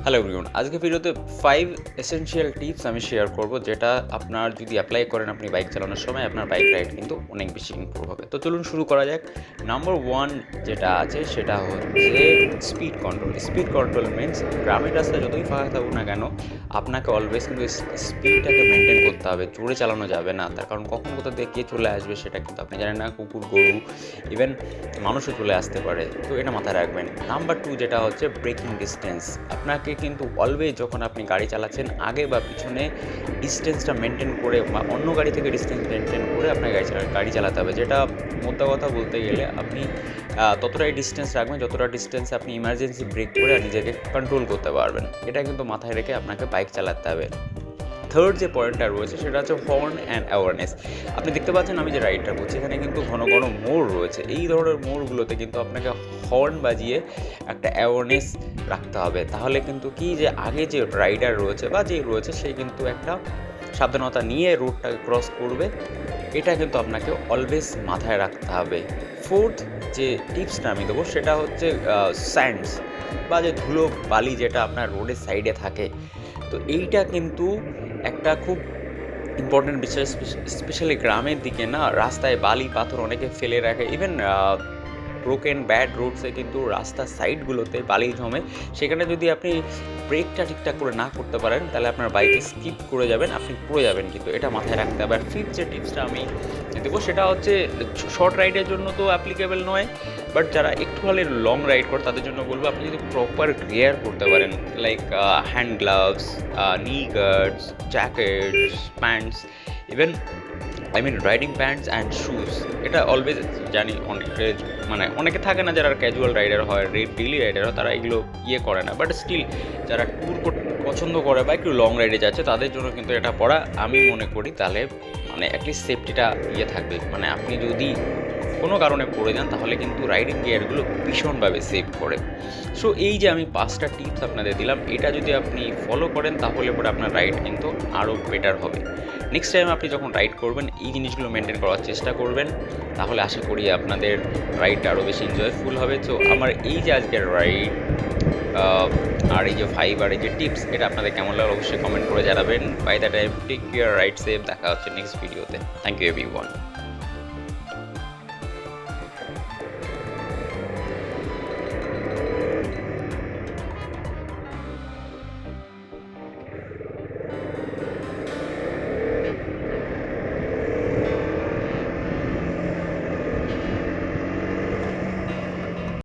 Hello everyone, আজকে ভিডিওতে 5 essential tips আমি শেয়ার করব, যেটা আপনার যদি অ্যাপ্লাই করেন আপনি বাইক চালানোর সময় আপনার বাইক রাইড কিন্তু অনেক বেশি ইমপ্রুভ হবে। তো চলুন শুরু করা যাক। নাম্বার 1 যেটা আছে সেটা হচ্ছে speed control. Speed control means গ্রামের রাস্তায় যতই ফাঁকা থাকুক না কেন, আপনাকে অলওয়েজ কিন্তু স্পিডটাকে মেনটেন করতে হবে। জোরে চালানো যাবে না, তার কারণ কখন কোথা থেকে কে চলে আসবে সেটা কিন্তু আপনি জানেন না। কুকুর, গরু, ইভেন মানুষও চলে আসতে পারে, তো এটা মাথায় রাখবেন। নাম্বার 2 যেটা হচ্ছে ব্রেকিং ডিস্টেন্স। আপনাকে কিন্তু অলওয়েজ যখন আপনি গাড়ি চালাচ্ছেন আগে বা পিছনে ডিস্টেন্সটা মেনটেন করে বা অন্য গাড়ি থেকে ডিস্টেন্স মেনটেন করে আপনার গাড়ি চালাতে হবে। যেটা মোদ্দা কথা বলতে গেলে আপনি ততটাই ডিস্টেন্স রাখবেন যতটা ডিস্টেন্স আপনি ইমার্জেন্সি ব্রেক করে নিজেকে কন্ট্রোল করতে পারবেন। এটা কিন্তু মাথায় রেখে আপনাকে বাইক চালাতে হবে। থার্ড যে পয়েন্টটা রয়েছে সেটা হচ্ছে হর্ন অ্যান্ড অ্যাওয়ারনেস। আপনি দেখতে পাচ্ছেন আমি যে রাইডটা করছি এখানে কিন্তু ঘন ঘন মোড় রয়েছে। এই ধরনের মোড়গুলোতে কিন্তু আপনাকে হর্ন বাজিয়ে একটা অ্যাওয়ারনেস রাখতে হবে। তাহলে কিন্তু কি যে আগে যে রাইডার রয়েছে বা যেই রয়েছে সে কিন্তু একটা সাবধানতা নিয়ে রোডটাকে ক্রস করবে। এটা কিন্তু আপনাকে অলওয়েজ মাথায় রাখতে হবে। ফোর্থ যে টিপসটা আমি দেবো সেটা হচ্ছে স্যান্ডস বা যে ধুলো বালি যেটা আপনার রোডের সাইডে থাকে। তো এইটা কিন্তু একটা খুব ইম্পর্টেন্ট বিষয়, স্পেশালি গ্রামের দিকে না, রাস্তায় বালি পাথর অনেকে ফেলে রাখে। ইভেন ব্রোকেন ব্যাড রোডসে কিন্তু রাস্তার সাইডগুলোতে বালি জমে। সেখানে যদি আপনি ব্রেকটা ঠিকঠাক করে না করতে পারেন তাহলে আপনার বাইকে স্কিপ করে যাবেন, আপনি পড়ে যাবেন। কিন্তু এটা মাথায় রাখতে হবে। আর ফিফথ যে টিপসটা আমি দেবো সেটা হচ্ছে শর্ট রাইডের জন্য তো অ্যাপ্লিকেবল নয়, বাট যারা একটু হলে লং রাইড করে তাদের জন্য বলবো আপনি যদি প্রপার গিয়ার করতে পারেন, লাইক হ্যান্ড গ্লাভস, নি guards, jackets, pants, even riding pants and shoes. এটা অলওয়েজ জানি অনেকে থাকে না যারা ক্যাজুয়াল রাইডার হয়, ডেইলি রাইডার হয়, তারা এগুলো করে না। বাট স্টিল যারা ট্যুর পছন্দ করে বা একটু লং রাইডে যাচ্ছে তাদের জন্য কিন্তু এটা পড়া আমি মনে করি তাহলে অ্যাটলিস্ট সেফটিটা থাকবে। আপনি যদি কোনো কারণে পড়ে যান তাহলে কিন্তু রাইডিং গিয়ারগুলো ভীষণভাবে সেভ করে। সো এই যে আমি 5টা টিপস আপনাদের দিলাম, এটা যদি আপনি ফলো করেন তাহলে পরে আপনার রাইড কিন্তু আরও বেটার হবে। নেক্সট টাইম আপনি যখন রাইড করবেন এই জিনিসগুলো মেনটেন করার চেষ্টা করবেন, তাহলে আশা করি আপনাদের রাইডটা আরও বেশি এনজয়ফুল হবে। তো আমার এই যে আজকের রাইড আর এই যে 5 আর এই যে টিপস, এটা আপনাদের কেমন লাগলো অবশ্যই কমেন্ট করে জানাবেন। By the time take care, ride safe. দেখা হচ্ছে নেক্সট ভিডিওতে। Thank you everyone.